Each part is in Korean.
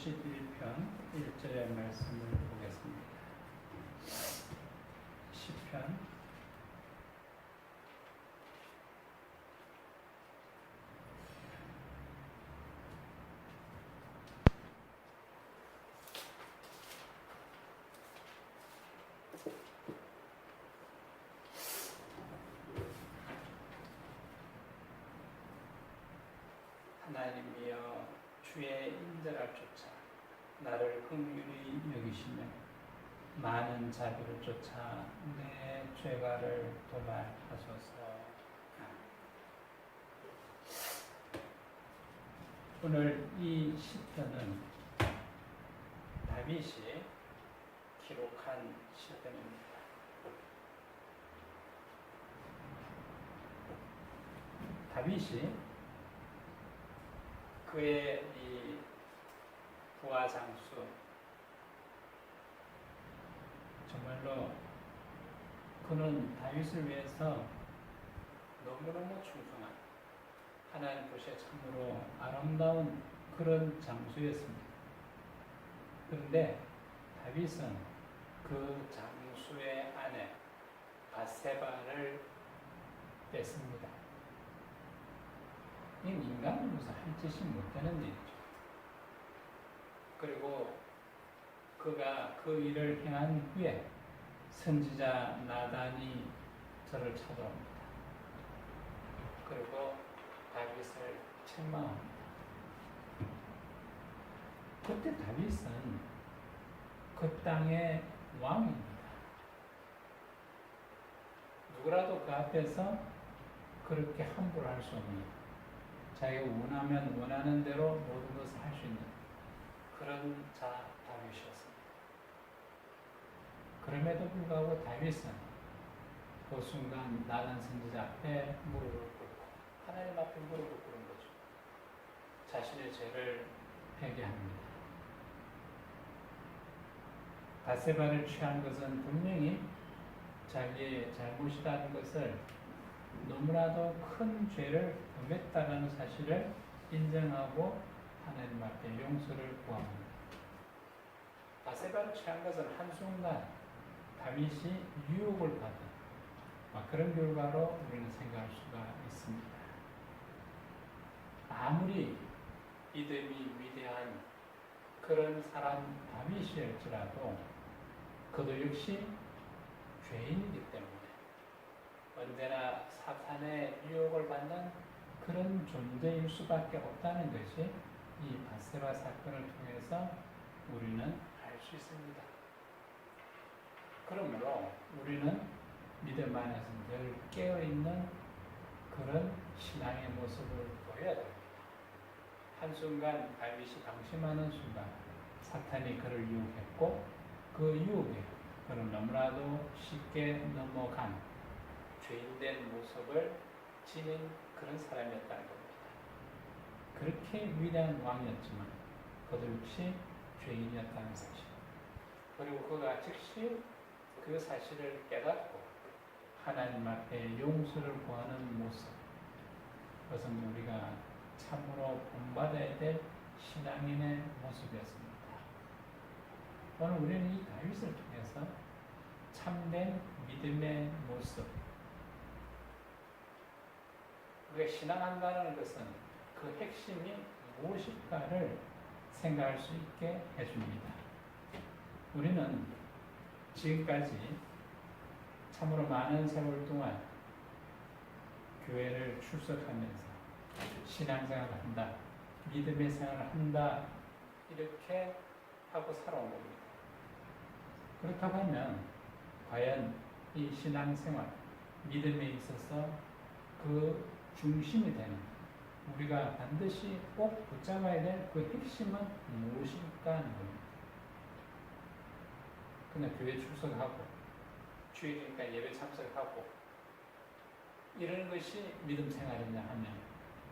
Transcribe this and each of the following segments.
11편 1절의 말씀을 보겠습니다. 시편 '하나님이여 주의 인자를 쫓아 나를 긍휼히 여기시며 많은 자비를 쫓아 내 죄가를 도말하소서.' 오늘 이 시편은 다윗이 기록한 시편입니다. 다윗이 그의 이 부하 장수, 정말로 그는 다윗을 위해서 너무너무 충성한 하나님 보시기에 참으로 아름다운 그런 장수였습니다. 그런데 다윗은 그 장수의 아내 바세바를 뺐습니다. 이건 인간으로서 할 짓이 못 되는 일이죠. 그리고 그가 그 일을 행한 후에 선지자 나단이 저를 찾아옵니다. 그리고 다윗을 책망합니다. 그때 다윗은 그 땅의 왕입니다. 누구라도 그 앞에서 그렇게 함부로 할 수 없는, 자기가 원하면 원하는 대로 모든 것을 할 수 있는 그런 자 다윗이었습니다. 그럼에도 불구하고 다윗은 그 순간 나단 선지자 앞에 무릎을 꿇고 하나님 앞에 무릎을 꿇은 거죠. 자신의 죄를 회개합니다. 바세바를 취한 것은 분명히 자기의 잘못이라는 것을, 너무나도 큰 죄를 범했다는 사실을 인정하고 하나님 앞에 용서를 구합니다. 바세바를 취한 것은 한순간 다윗이 유혹을 받은 그런 결과로 우리는 생각할 수가 있습니다. 아무리 믿음이 위대한 그런 사람 다윗이었지라도 그도 역시 죄인이기 때문에 언제나 사탄의 유혹을 받는 그런 존재일 수밖에 없다는 것이 이 바세바 사건을 통해서 우리는 알 수 있습니다. 그러므로 우리는 믿음 안에서 늘 깨어있는 그런 신앙의 모습을 보여야 됩니다. 한순간 다윗이 방심하는 순간 사탄이 그를 유혹했고, 그 유혹에 그는 너무나도 쉽게 넘어간 죄인된 모습을 지닌 그런 사람이었다는 겁니다. 그렇게 위대한 왕이었지만 그도 역시 죄인이었다는 사실, 그리고 그가 즉시 그 사실을 깨닫고 하나님 앞에 용서를 구하는 모습, 그것은 우리가 참으로 본받아야 될 신앙인의 모습이었습니다. 오늘 우리는 이 다윗을 통해서 참된 믿음의 모습, 우리가 신앙한다는 것은 그 핵심이 무엇일까를 생각할 수 있게 해줍니다. 우리는 지금까지 참으로 많은 세월 동안 교회를 출석하면서 신앙생활을 한다, 믿음의 생활을 한다, 이렇게 하고 살아온 겁니다. 그렇다고 하면 과연 이 신앙생활, 믿음에 있어서 그 중심이 되는, 우리가 반드시 꼭 붙잡아야 될 그 핵심은 무엇일까 하는 겁니다. 그냥 교회 출석하고 주일이니까 예배 참석하고 이런 것이 믿음 생활이냐 하면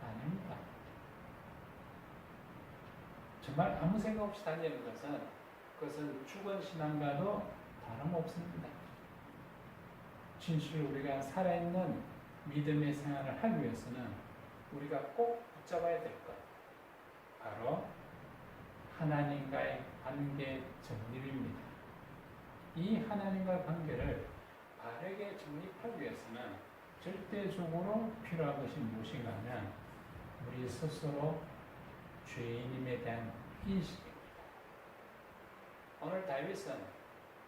아닙니다. 정말 아무 생각 없이 다니는 것은, 그것은 죽은 신앙과도 다름없습니다. 진실로 우리가 살아있는 믿음의 생활을 하기 위해서는 우리가 꼭 붙잡아야 될 것, 바로 하나님과의 관계 정립입니다. 이 하나님과의 관계를 바르게 정립하기 위해서는 절대적으로 필요한 것이 무엇인가 하면 우리 스스로 죄인임에 대한 인식입니다. 오늘 다윗은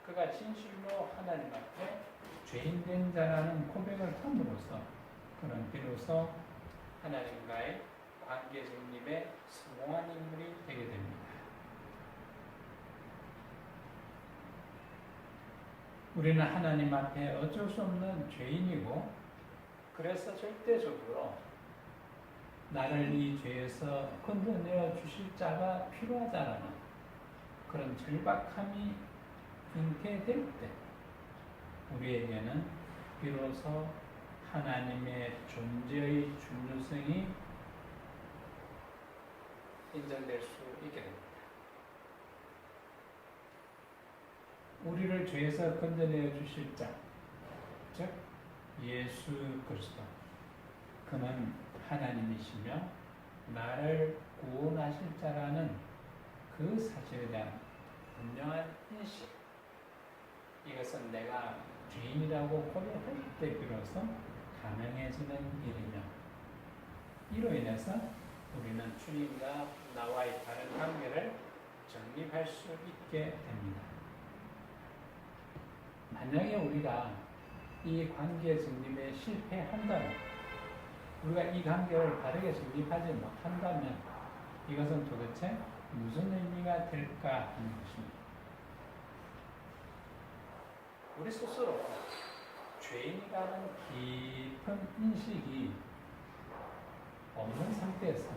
그가 진실로 하나님 앞에 죄인된 자라는 고백을 함으로써 그는 비로소 하나님과의 관계 정립에 성공한 인물이 되게 됩니다. 우리는 하나님 앞에 어쩔 수 없는 죄인이고 그래서 절대적으로 나를 이 죄에서 건져내어 주실 자가 필요하다라는 그런 절박함이 잉태될 때 우리에게는 비로소 하나님의 존재의 중요성이 인정될 수 있게 됩니다. 우리를 죄에서 건져내어 주실 자, 즉 예수 그리스도. 그는 하나님이시며 나를 구원하실 자라는 그 사실에 대한 분명한 인식. 이것은 내가 죄인이라고 고백할 때 비로소 가능해지는 일이며 이로 인해서 우리는 주님과 나와의 다른 관계를 정립할 수 있게 됩니다. 만약에 우리가 이 관계 정립에 실패한다면, 우리가 이 관계를 바르게 정립하지 못한다면 이것은 도대체 무슨 의미가 될까 하는 것입니다. 우리 스스로 죄인이라는 깊은 인식이 없는 상태에서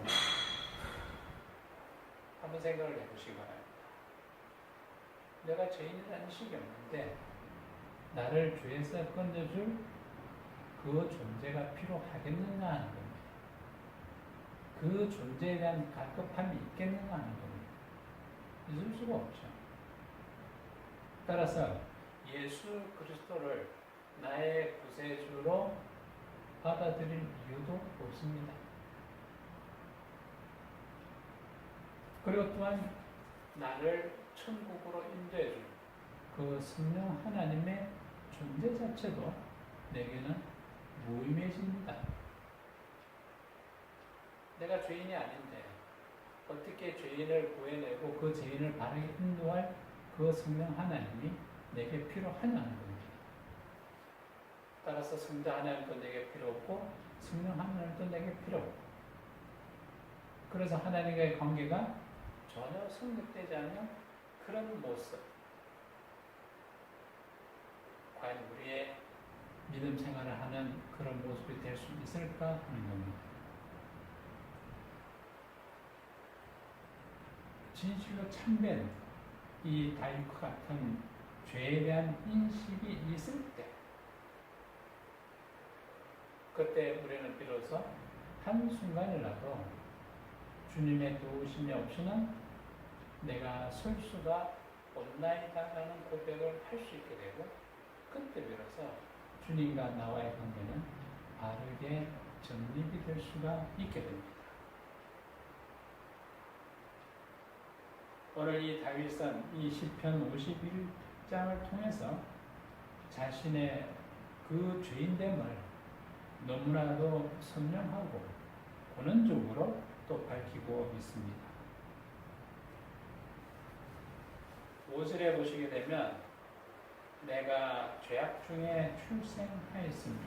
한번 생각을 해보시기 바랍니다. 내가 죄인이라는 인식이 없는데 나를 죄에서 건져줄 그 존재가 필요하겠느냐 하는 겁니다. 그 존재에 대한 갈급함이 있겠느냐 하는 겁니다. 있을 수가 없죠. 따라서 예수 그리스도를 나의 구세주로 받아들일 이유도 없습니다. 그리고 또한 나를 천국으로 인도해 줄 그 성령 하나님의 존재 자체도 내게는 무의미해집니다. 내가 죄인이 아닌데 어떻게 죄인을 구해내고 그 죄인을 바르게 인도할 그 성령 하나님이 내게 필요하냐는 겁니다. 따라서 성자 하나님도 내게 필요 없고 성령 하나님도 내게 필요 없고, 그래서 하나님과의 관계가 전혀 성립되지 않는 그런 모습, 과연 우리의 믿음 생활을 하는 그런 모습이 될 수 있을까 하는 겁니다. 진실로 참된 이 다윗과 같은 죄에 대한 인식이 있을 때, 그때 우리는 비로소 한순간이라도 주님의 도우심이 없이는 내가 설 수가 없나이다라는 고백을 할 수 있게 되고, 그때 비로소 주님과 나와의 관계는 바르게 정립이 될 수가 있게 됩니다. 오늘 이 다윗은 이 시편 51장을 통해서 자신의 그 죄인됨을 너무나도 선명하고 권능적으로 또 밝히고 있습니다. 5절에 보시게 되면 내가 죄악 중에 출생하였으니,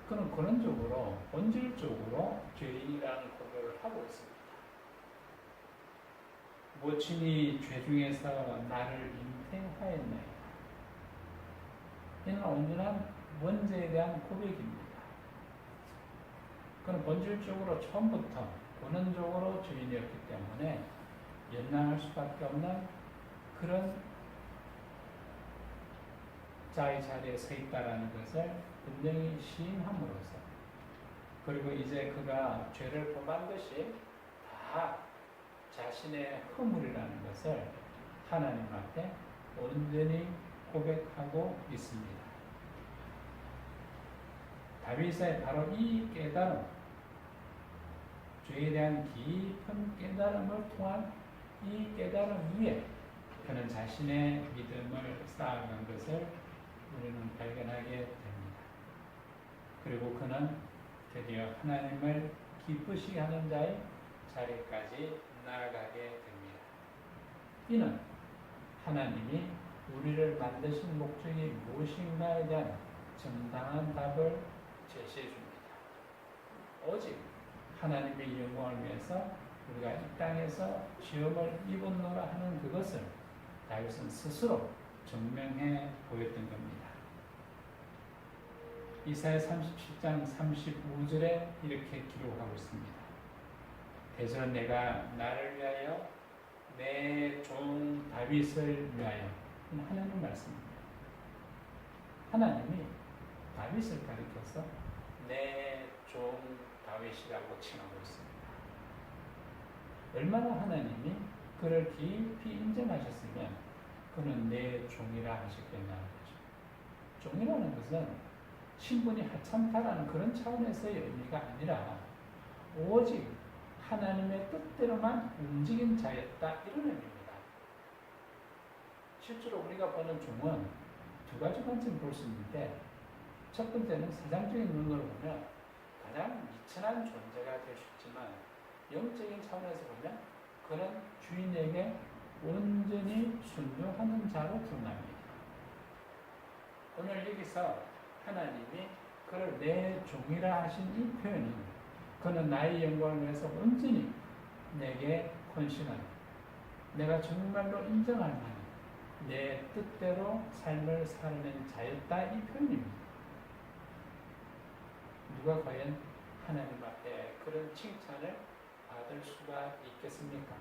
그는 근원적으로 본질적으로 죄인이라는 고백을 하고 있습니다. 모친이 죄 중에서 나를 잉태하였나이다. 이는 온전한 원죄에 대한 고백입니다. 그는 본질적으로 처음부터 본원적으로 죄인이었기 때문에 연약할 수밖에 없는 그런 자의 자리에 서 있다라는 것을 분명히 시인함으로써, 그리고 이제 그가 죄를 범한 것이 다 자신의 허물이라는 것을 하나님 앞에 온전히 고백하고 있습니다. 다윗의 바로 이 깨달음, 죄에 대한 깊은 깨달음을 통한 이 깨달음 위에 그는 자신의 믿음을 쌓아간 것을 우리는 발견하게 됩니다. 그리고 그는 드디어 하나님을 기쁘시게 하는 자의 자리까지 나아가게 됩니다. 이는 하나님이 우리를 만드신 목적이 무엇인가에 대한 정당한 답을 제시해 줍니다. 오직 하나님의 영광을 위해서 우리가 이 땅에서 시험을 입었노라 하는 그것을 다윗은 스스로 증명해 보였던 겁니다. 이사야 37장 35절에 이렇게 기록하고 있습니다. 대저 내가 나를 위하여 내 종 다윗을 위하여, 하나님 말씀입니다. 하나님이 다윗을 가리켜서 내 종 다윗이라고 칭하고 있습니다. 얼마나 하나님이 그를 깊이 인정하셨으면 그는 내 종이라 하셨겠냐는 거죠. 종이라는 것은 신분이 하찮다라는 그런 차원에서의 의미가 아니라 오직 하나님의 뜻대로만 움직인 자였다, 이런 의미입니다. 실제로 우리가 보는 종은 두 가지 관점을 볼 수 있는데, 첫 번째는 세상적인 눈으로 보면 가장 미천한 존재가 될 수 있지만, 영적인 차원에서 보면 그는 주인에게 온전히 순종하는 자로 드러납니다. 오늘 여기서 하나님이 그를 내 종이라 하신 이 표현은 그는 나의 영광을 위해서 온전히 내게 헌신하는, 내가 정말로 인정할 만한 내 뜻대로 삶을 사는 자였다, 이 표현입니다. 누가 과연 하나님 앞에 그런 칭찬을 받을 수가 있겠습니까?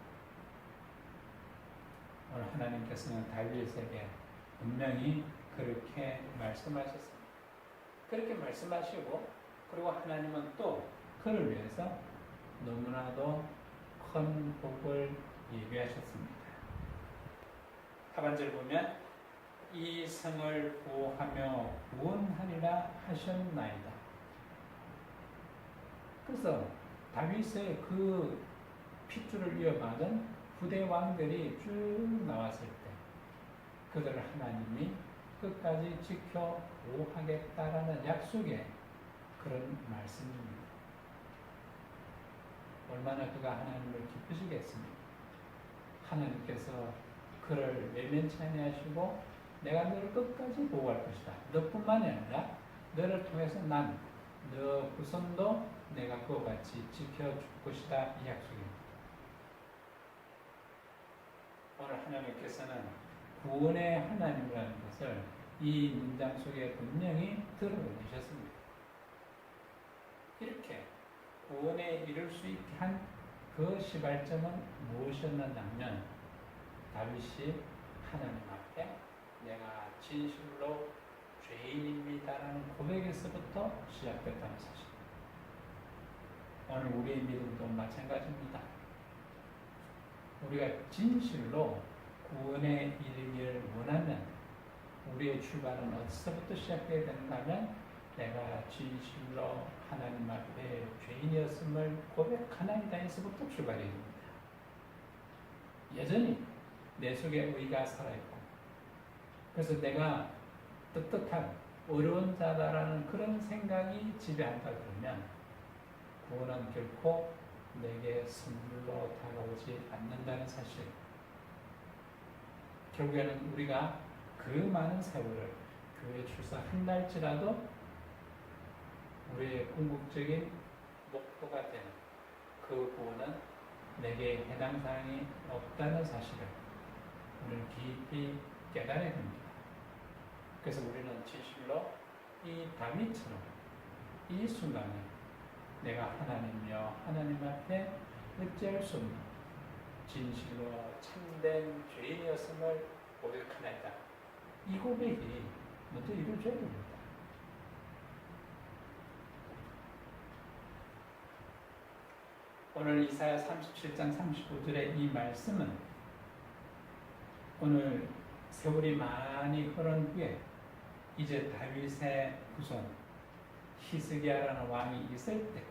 오늘 하나님께서는 다윗에게 분명히 그렇게 말씀하셨습니다. 그렇게 말씀하시고, 그리고 하나님은 또 그를 위해서 너무나도 큰 복을 예비하셨습니다. 하반절 보면 이 성을 보호하며 구원하리라 하셨나이다. 그래서 다윗의 그 핏줄을 이어받은 후대 왕들이 쭉 나왔을 때 그들을 하나님이 끝까지 지켜 보호하겠다라는 약속의 그런 말씀입니다. 얼마나 그가 하나님을 기쁘시겠습니까? 하나님께서 그를 외면치 아니하시고 내가 너를 끝까지 보호할 것이다. 너뿐만이 아니라 너를 통해서 난 너 후손도 내가 그와 같이 지켜줄 것이다, 이 약속입니다. 오늘 하나님께서는 구원의 하나님이라는 것을 이 문장 속에 분명히 드러내셨습니다. 이렇게 구원에 이를 수 있게 한 그 시발점은 무엇이었느냐면 다윗이 하나님 앞에 내가 진실로 죄인입니다라는 고백에서부터 시작됐다는 사실입니다. 오늘 우리의 믿음도 마찬가지입니다. 우리가 진실로 구원에 이르기를 원하면 우리의 출발은 어디서부터 시작해야 되는가면 내가 진실로 하나님 앞에 죄인이었음을 고백하나이다 에서부터 출발해야 됩니다. 여전히 내 속에 의가 살아있고, 그래서 내가 떳떳한 어려운 자다라는 그런 생각이 지배한다 그러면 구원은 결코 내게 선물로 다가오지 않는다는 사실. 결국에는 우리가 그 많은 세월을 교회 출석한날지라도 우리의 궁극적인 목표가 되는 그 구원은 내게 해당 사항이 없다는 사실을 우리는 깊이 깨달아야 됩니다. 그래서 우리는 진실로 이 다윗처럼 이 순간에 내가 하나님이여 하나님 앞에 어찌할 수 없는 진실로 참된 죄인이었음을 고백하나이다. 이 고백이 먼저 이루어져야 됩니다. 오늘 이사야 37장 35절의 이 말씀은 오늘 세월이 많이 흐른 후에 이제 다윗의 후손 히스기야라는 왕이 있을 때,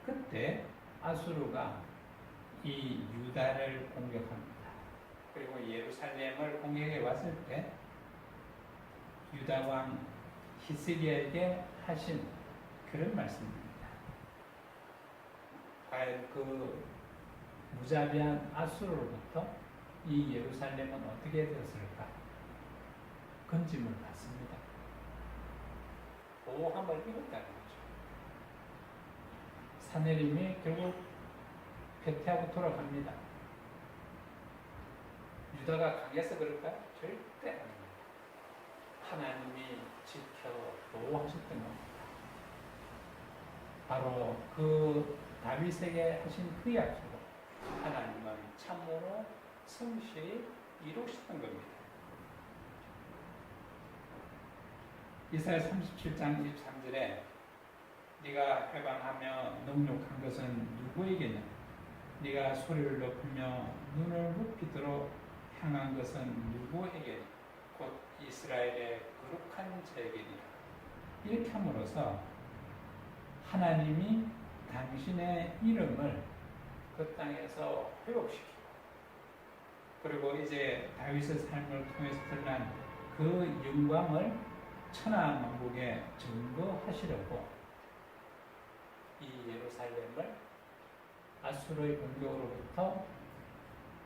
그때 아수르가 이 유다를 공격합니다. 그리고 예루살렘을 공격해 왔을 때 유다 왕 히스기야에게 하신 그런 말씀입니다. 과연 그 무자비한 아수르로부터 이 예루살렘은 어떻게 되었을까? 건짐을 받습니다. 보호함을 입었다는 거죠. 사내림이 결국 패퇴하고 돌아갑니다. 유다가 강해서 그럴까요? 절대 아닙니다. 하나님이 지켜 보호하셨던 겁니다. 바로 그 다윗에게 하신 그 약속을 하나님은 참으로 성실히 이루셨던 겁니다. 이사야 37장 23절에 네가 해방하며 능욕한 것은 누구에게냐? 네가 소리를 높이며 눈을 높이도록 향한 것은 누구에게냐? 곧 이스라엘의 거룩한 자에게니라. 이렇게 함으로써 하나님이 당신의 이름을 그 땅에서 회복시키고, 그리고 이제 다윗의 삶을 통해서 드러난 그 영광을 천하만국에 증거하시려고 이 예루살렘을 아수르의 공격으로부터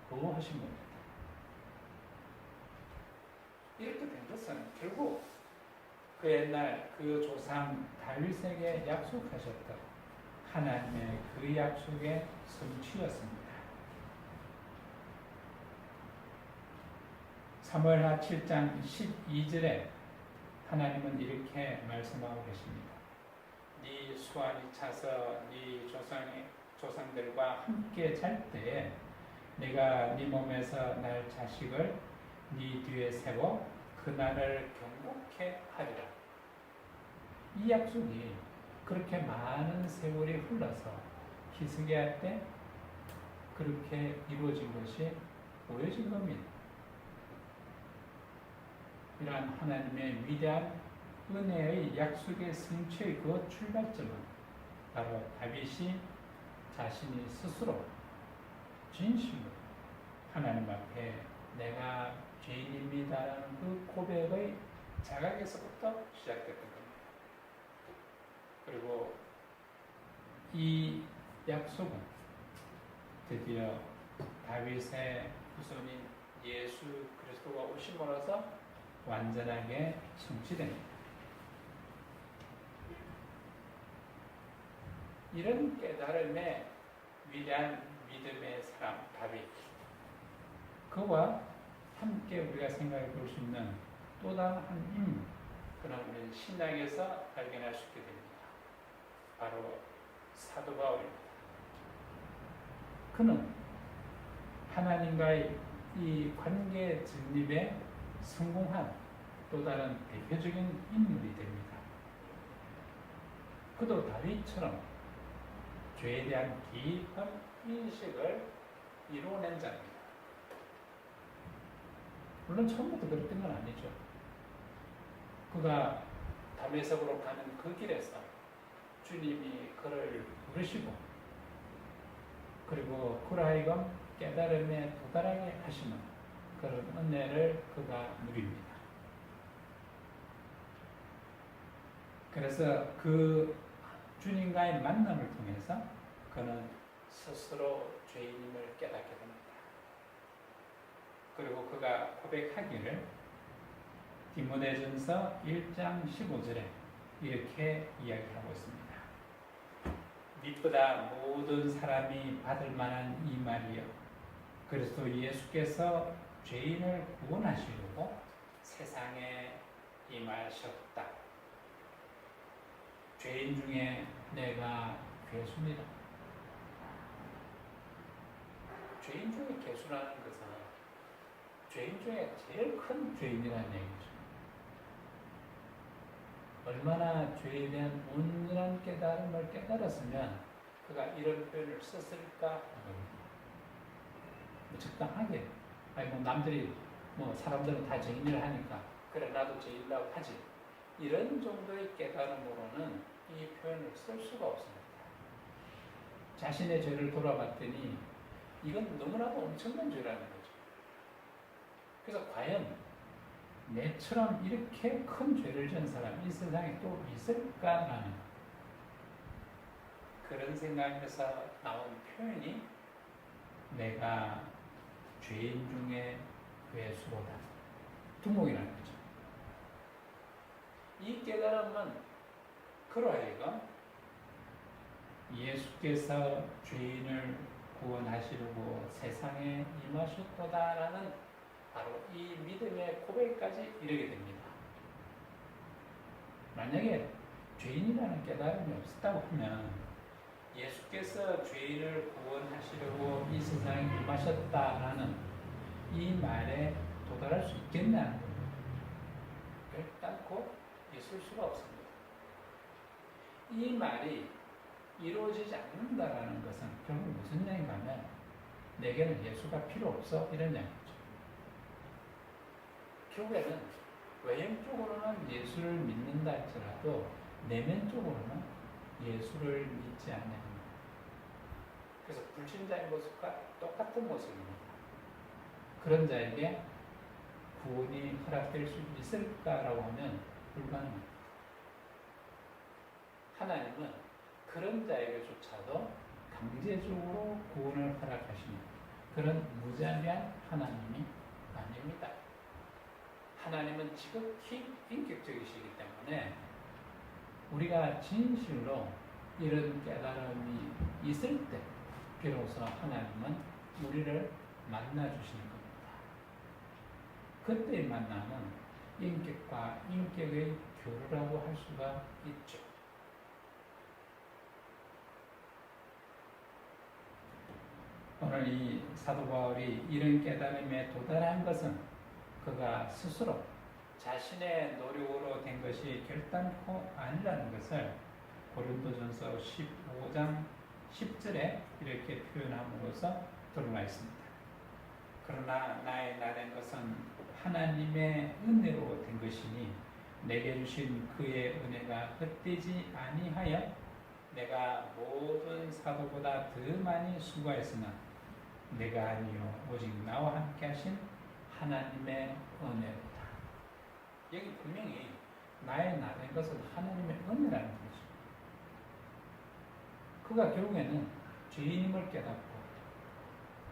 보호하신 겁니다. 이렇게 된 것은 결국 그 옛날 그 조상 다윗에게 약속하셨던 하나님의 그 약속의 성취였습니다. 사무엘하 7장 12절에 하나님은 이렇게 말씀하고 계십니다. 네 수완이 차서 네 조상들과 함께 잘 때에 내가 네 몸에서 날 자식을 네 뒤에 세워 그날을 경복케 하리라. 이 약속이 그렇게 많은 세월이 흘러서 히스기야 때 그렇게 이루어진 것이 보여진 겁니다. 이러한 하나님의 위대한 은혜의 약속의 성취의 그 출발점은 바로 다윗이 자신이 스스로 진심으로 하나님 앞에 내가 죄인입니다라는 그 고백의 자각에서부터 시작됐던 겁니다. 그리고 이 약속은 드디어 다윗의 후손인 예수 그리스도가 오심으로써 완전하게 성취됩니다. 이런 깨달음의 위대한 믿음의 사람 다윗, 그와 함께 우리가 생각해 볼 수 있는 또 다른 한 인물, 그는 우리는 신약에서 발견할 수 있게 됩니다. 바로 사도 바울입니다. 그는 하나님과의 이 관계 정립에 성공한 또 다른 대표적인 인물이 됩니다. 그도 다윗처럼 죄에 대한 깊은 인식을 이루어낸 자입니다. 물론 처음부터 그랬던 건 아니죠. 그가 다메섹으로 가는 그 길에서 주님이 그를 부르시고, 그리고 그로 하여금 깨달음에 도달하게 하시는 그런 은혜를 그가 누립니다. 그래서 그 주님과의 만남을 통해서 그는 스스로 죄인임을 깨닫게 됩니다. 그리고 그가 고백하기를 디모데전서 1장 15절에 이렇게 이야기하고 있습니다. 믿보다 모든 사람이 받을 만한 이 말이요, 그리스도 예수께서 죄인을 구원하시려고 세상에 임하셨다. 죄인 중에 내가 괴수입니다. 죄인 중에 괴수라는 것은 죄인 중에 제일 큰 죄인이라는 얘기죠. 얼마나 죄에 대한 온전한 깨달음을 깨달았으면 그가 이런 표현을 썼을까? 적당하게. 아니 뭐 남들이 뭐 사람들은 다 죄인이라 하니까 그래 나도 죄인이라고 하지. 이런 정도의 깨달음으로는 이 표현을 쓸 수가 없습니다. 자신의 죄를 돌아봤더니 이건 너무나도 엄청난 죄라는 거죠. 그래서 과연 내처럼 이렇게 큰 죄를 지은 사람이 이 세상에 또 있을까라는 그런 생각에서 나온 표현이 내가 죄인 중에 괴수로다. 두목이라는 거죠. 이 깨달음은 그러하여금 예수께서 죄인을 구원하시려고 세상에 임하셨도다라는 바로 이 믿음의 고백까지 이르게 됩니다. 만약에 죄인이라는 깨달음이 없었다고 하면 예수께서 죄인을 구원하시려고 이 세상에 임하셨다라는 이 말에 도달할 수 있겠냐는 겁니다. 결단코 있을 수가 없습니다. 이 말이 이루어지지 않는다라는 것은 결국 무슨 얘기인가 하면 내게는 예수가 필요 없어 이런 얘기죠. 결국에는 외형적으로는 예수를 믿는다 할지라도 내면적으로는 예수를 믿지 않는 겁니다. 그래서 불신자의 모습과 똑같은 모습입니다. 그런 자에게 구원이 허락될 수 있을까라고 하면 불가능합니다. 하나님은 그런 자에게조차도 강제적으로 구원을 허락하시는 그런 무자비한 하나님이 아닙니다. 하나님은 지극히 인격적이시기 때문에 우리가 진실로 이런 깨달음이 있을 때 비로소 하나님은 우리를 만나주시는 겁니다. 그때의 만남은 인격과 인격의 교류라고 할 수가 있죠. 오늘 이 사도 바울이 이런 깨달음에 도달한 것은 그가 스스로 자신의 노력으로 된 것이 결단코 아니라는 것을 고린도전서 15장 10절에 이렇게 표현함으로써 드러나 있습니다. 그러나 나의 나된 것은 하나님의 은혜로 된 것이니 내게 주신 그의 은혜가 헛되지 아니하여 내가 모든 사도보다 더 많이 수고했으나 내가 아니요 오직 나와 함께 하신 하나님의 은혜로다. 여기 분명히 나의 나된 것은 하나님의 은혜라는 거죠. 그가 결국에는 죄인임을 깨닫고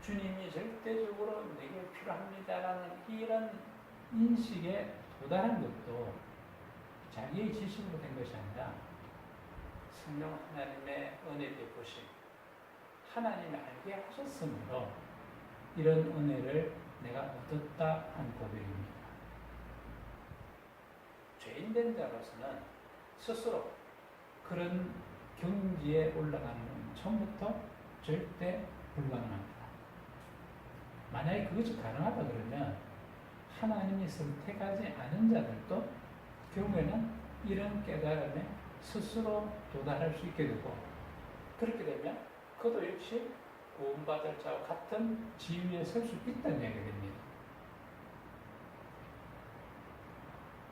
주님이 절대적으로 내게 필요합니다라는 이런 인식에 도달한 것도 자기의 지식으로 된 것이 아니라 성령 하나님의 은혜 베푸심, 하나님이 알게 하셨으므로 이런 은혜를 내가 얻었다 한 고백입니다. 죄인된 자로서는 스스로 그런 경지에 올라가는 건 처음부터 절대 불가능합니다. 만약에 그것이 가능하다 그러면 하나님이 선택하지 않은 자들도 결국에는 이런 깨달음에 스스로 도달할 수 있게 되고 그렇게 되면 그도 역시 구원받을 자와 같은 지위에 설 수 있다는 얘기가 됩니다.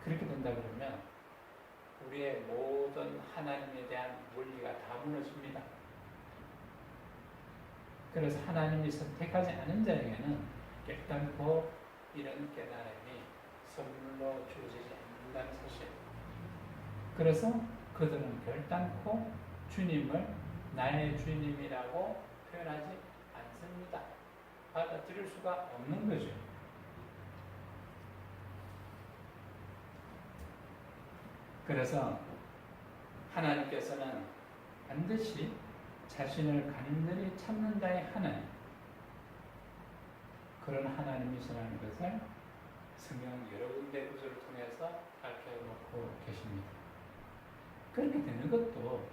그렇게 된다 그러면 우리의 모든 하나님에 대한 원리가 다 무너집니다. 그래서 하나님이 선택하지 않은 자에게는 결단코 이런 깨달음이 선물로 주어지지 않는다는 사실. 그래서 그들은 결단코 주님을 나의 주님이라고 표현하지 않습니다. 받아들일 수가 없는 거죠. 그래서 하나님께서는 반드시 자신을 간절히 찾는 자의 하나님, 그런 하나님이시라는 것을 성경 여러 군데 구절을 통해서 밝혀놓고 계십니다. 그렇게 되는 것도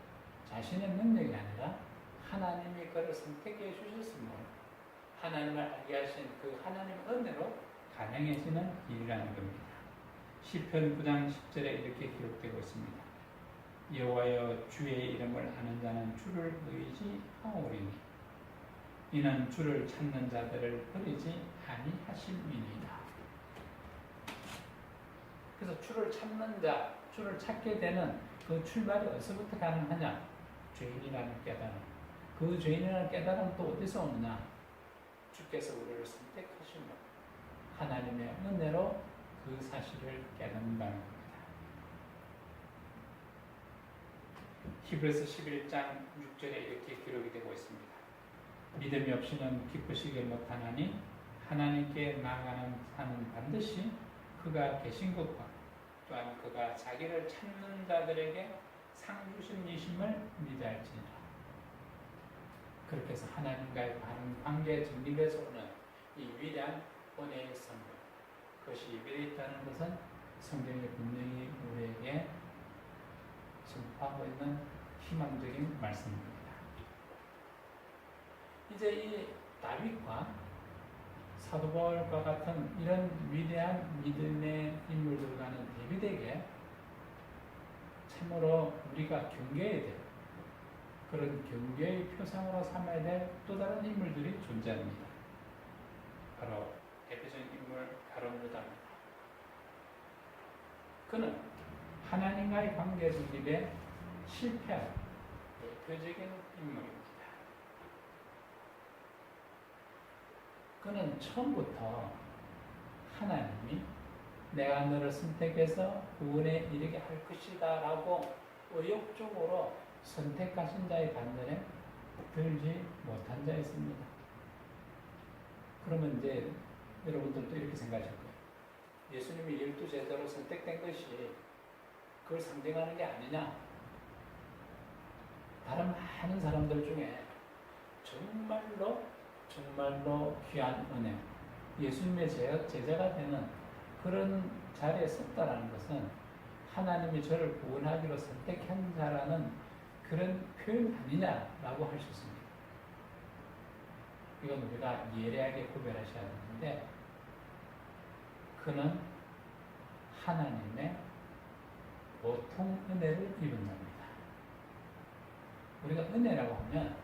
자신의 능력이 아니라 하나님이 그를 선택해 주셨으므로 하나님을 알게 하신 그 하나님의 은혜로 가능해지는 일이라는 겁니다. 시편 9장 10절에 이렇게 기록되고 있습니다. 여호와여 주의 이름을 아는 자는 주를 의지하오리니 이는 주를 찾는 자들을 버리지 아니하심이니이다. 그래서 주를 찾는 자, 주를 찾게 되는 그 출발이 어디서부터 가능하냐? 죄인이라는 깨달음. 그 죄인이라는 깨달음은 또 어디서 오느냐? 주께서 우리를 선택하신 것, 하나님의 은혜로 그 사실을 깨닫는다는 겁니다. 히브리서 11장 6절에 이렇게 기록이 되고 있습니다. 믿음이 없이는 기쁘시게 못하나니 하나님께 나아가는 자는 반드시 그가 계신 것과 또한 그가 자기를 찾는 자들에게 상 주신 이심을 믿어할지니라. 그렇게 해서 하나님과의 바른 관계 정립에서 오는 이 위대한 은혜의 선물, 그것이 예배되어 있다는 것은 성경이 분명히 우리에게 선포하고 있는 희망적인 말씀입니다. 이제 이 다윗과 사도 바울과 같은 이런 위대한 믿음의 인물들과는 대비되게 참으로 우리가 경계해야 될, 그런 경계의 표상으로 삼아야 될 또 다른 인물들이 존재합니다. 바로 대표적인 인물 가룟 유다입니다. 그는 하나님과의 관계 정립에 실패한 대표적인 인물입니다. 그는 처음부터 하나님이 내가 너를 선택해서 구원에 이르게 할 것이다 라고 의욕적으로 선택하신 자의 반면에 들지 못한 자였습니다. 그러면 이제 여러분들도 이렇게 생각하실 거예요. 예수님이 12제자로 선택된 것이 그걸 상징하는 게 아니냐? 다른 많은 사람들 중에 정말로 귀한 은혜, 예수님의 제자가 되는 그런 자리에 섰다라는 것은 하나님이 저를 구원하기로 선택한 자라는 그런 표현 아니냐라고 할 수 있습니다. 이건 우리가 예리하게 구별하셔야 되는데, 그는 하나님의 보통 은혜를 입은 자입니다. 우리가 은혜라고 하면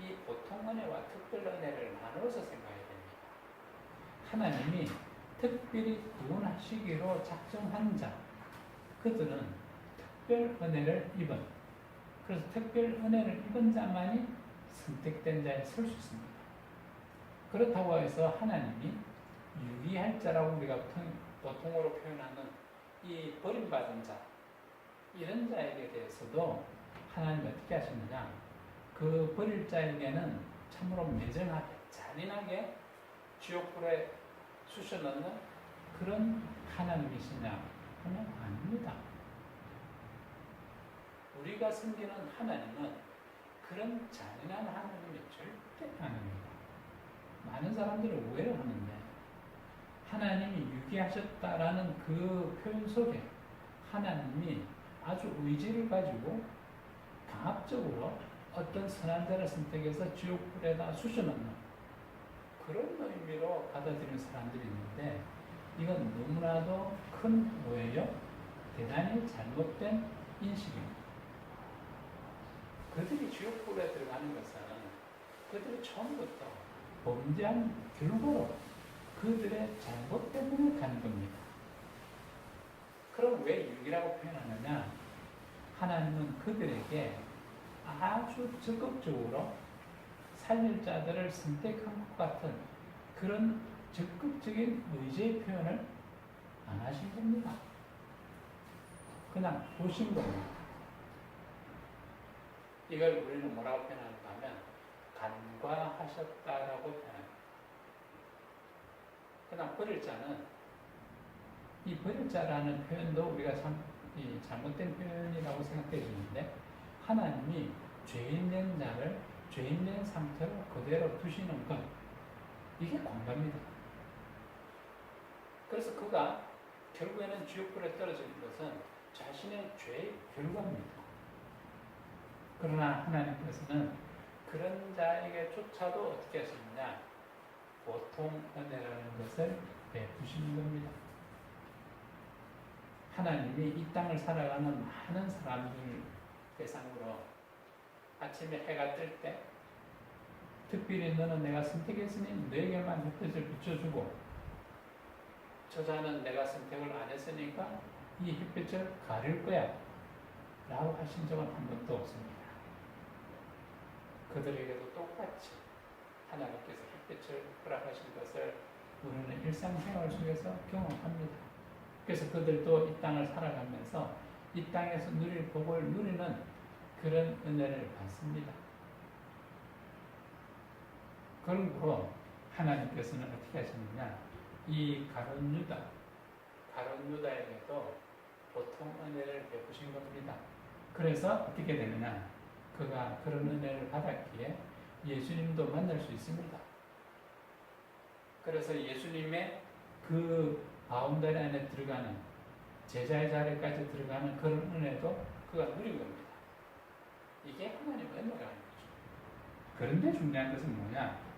이 보통 은혜와 특별 은혜를 나누어서 생각해야 됩니다. 하나님이 특별히 구원하시기로 작정한 자, 그들은 특별 은혜를 입은, 그래서 특별 은혜를 입은 자만이 선택된 자에 설 수 있습니다. 그렇다고 해서 하나님이 유기할 자라고 우리가 보통으로 표현하는 이 버림받은 자, 이런 자에게 대해서도 하나님이 어떻게 하시느냐? 그 버릴 자에게는 참으로 매정하게, 잔인하게 지옥불에 쑤셔넣는 그런 하나님이시냐 하면 아닙니다. 우리가 섬기는 하나님은 그런 잔인한 하나님이 절대 아닙니다. 많은 사람들이 오해를 하는데, 하나님이 유기하셨다라는 그 표현 속에 하나님이 아주 의지를 가지고 강압적으로 어떤 선한 자를 선택해서 지옥불에다 쑤셔넣는 그런 의미로 받아들이는 사람들이 있는데, 이건 너무나도 큰 오해요. 대단히 잘못된 인식입니다. 그들이 지옥불에 들어가는 것은 그들이 처음부터 범죄한 결과로 그들의 잘못 때문에 가는 겁니다. 그럼 왜 유기라고 표현하느냐? 하나님은 그들에게 아주 적극적으로 살릴 자들을 선택한 것 같은 그런 적극적인 의지의 표현을 안 하신 겁니다. 그냥 보신 겁니다. 이걸 우리는 뭐라고 표현하는가 하면 간과하셨다라고 표현합니다. 그냥 버릴 자는, 이 버릴 자라는 표현도 우리가 참 잘못된 표현이라고 생각해 주는데, 하나님이 죄인된 자를 죄인된 상태로 그대로 두시는 것, 이게 관과입니다. 그래서 그가 결국에는 지옥불에 떨어지는 것은 자신의 죄의 결과입니다. 그러나 하나님께서는 그런 자에게조차도 어떻게 하시느냐? 보통 은혜라는 것을 베푸시는 겁니다. 하나님이 이 땅을 살아가는 많은 사람들 대상으로 아침에 해가 뜰 때 특별히 너는 내가 선택했으니 너에게만 햇빛을 비춰주고, 저자는 내가 선택을 안 했으니까 이 햇빛을 가릴 거야 라고 하신 적은 한 번도 없습니다. 그들에게도 똑같이 하나님께서 햇빛을 허락하신 것을 우리는 일상생활 속에서 경험합니다. 그래서 그들도 이 땅을 살아가면서 이 땅에서 누릴 복을 누리는 그런 은혜를 받습니다. 그러므로 하나님께서는 어떻게 하셨느냐, 이 가룟 유다에게도 보통 은혜를 베푸신 겁니다. 그래서 어떻게 되느냐, 그가 그런 은혜를 받았기에 예수님도 만날 수 있습니다. 그래서 예수님의 그 바운더리 안에 들어가는, 제자의 자리까지 들어가는 그런 은혜도 그가 누린 겁니다. 이게 하나님의 은혜라는 거죠. 그런데 중요한 것은 뭐냐,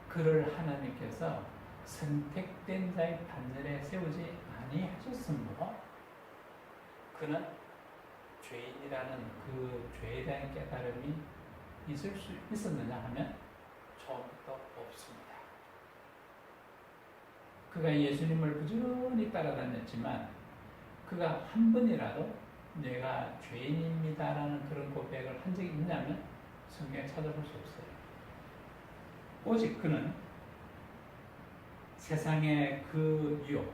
그를 하나님께서 선택된 자의 판전에 세우지 아니하셨으므로 그는 죄인이라는 그 죄에 대한 깨달음이 있을 수 있었느냐 하면 처음부터 없습니다. 그가 예수님을 부지런히 따라다녔지만 그가 한 번이라도 내가 죄인입니다라는 그런 고백을 한 적이 있냐면 성경에 찾아볼 수 없어요. 오직 그는 세상의 그 유혹,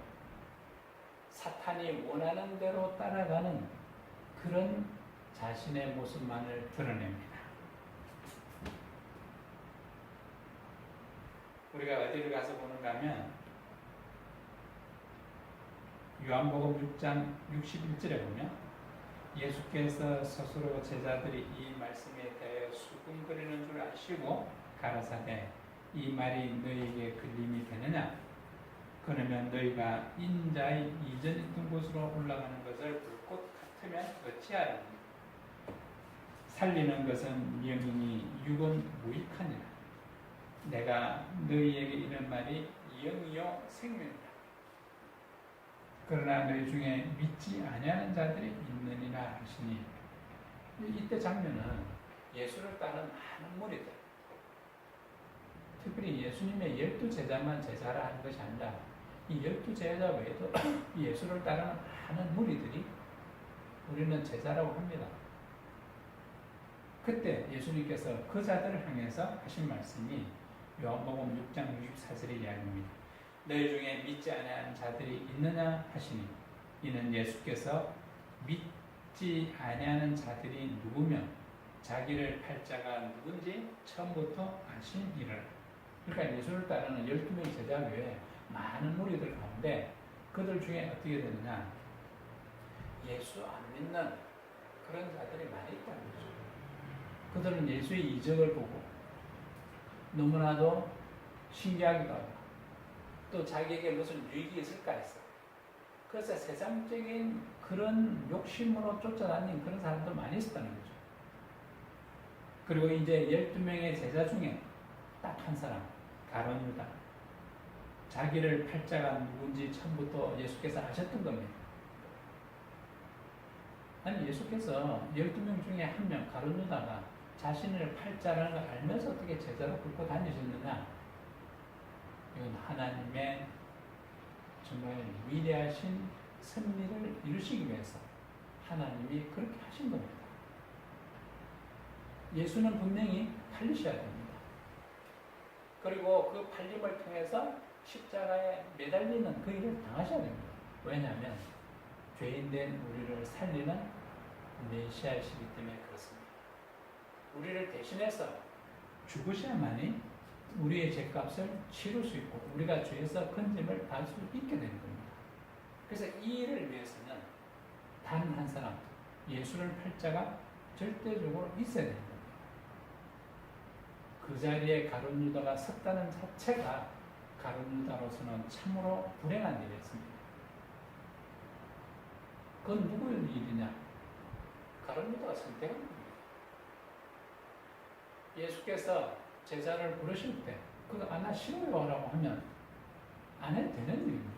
사탄이 원하는 대로 따라가는 그런 자신의 모습만을 드러냅니다. 우리가 어디를 가서 보는가 하면 요한복음 6장 61절에 보면 예수께서 스스로 제자들이 이 말씀에 대해 수군거리는 줄 아시고 가라사대 이 말이 너희에게 걸림이 되느냐? 그러면 너희가 인자의 이전 있던 곳으로 올라가는 것을 불꽃 같으면 어찌하리니? 살리는 것은 영이니 육은 무익하니라. 내가 너희에게 이런 말이 영이요 생명이라. 그러나 너희 중에 믿지 아니하는 자들이 있느니라 하시니, 이때 장면은 예수를 따르는 많은 무리들, 특별히 예수님의 12제자만 제자라 하는 것이 아니라 이 12제자 외에도 예수를 따르는 많은 무리들이 우리는 제자라고 합니다. 그때 예수님께서 그 자들을 향해서 하신 말씀이 요한복음 6장 64절의 이야기입니다. 너희 중에 믿지 아니하는 자들이 있느냐 하시니, 이는 예수께서 믿지 아니하는 자들이 누구며 자기를 팔 자가 누군지 처음부터 아신 이를. 그러니까 예수를 따르는 12명의 제자 외에 많은 무리들 가운데 그들 중에 어떻게 되느냐, 예수 안 믿는 그런 자들이 많이 있다는 거죠. 그들은 예수의 이적을 보고 너무나도 신기하기도 하고 또 자기에게 무슨 유익이 있을까 했어. 그래서 세상적인 그런 욕심으로 쫓아다닌 그런 사람도 많이 있었다는 거죠. 그리고 이제 12명의 제자 중에 딱 한 사람, 가룟 유다. 자기를 팔자가 누군지 처음부터 예수께서 아셨던 겁니다. 아니, 예수께서 12명 중에 한 명, 가룟 유다가 자신을 팔자라는 걸 알면서 어떻게 제자로 끌고 다니셨느냐? 이건 하나님의 정말 위대하신 섭리를 이루시기 위해서 하나님이 그렇게 하신 겁니다. 예수는 분명히 팔리셔야 됩니다. 그리고 그 팔림을 통해서 십자가에 매달리는 그 일을 당하셔야 됩니다. 왜냐하면 죄인된 우리를 살리는 메시아이시기 때문에 그렇습니다. 우리를 대신해서 죽으셔야만이 우리의 죄값을 치를 수 있고 우리가 죄에서 건짐을 받을 수 있게 되는 겁니다. 그래서 이 일을 위해서는 단 한 사람, 예수를 팔 자가 절대적으로 있어야 되는 겁니다. 그 자리에 가룟 유다가 섰다는 자체가 가룟 유다로서는 참으로 불행한 일이었습니다. 그건 누구의 일이냐? 가룟 유다가 선택한 겁니다. 예수께서 제자를 부르실 때 그거 나 싫어요 라고 하면 안 해도 되는 일입니다.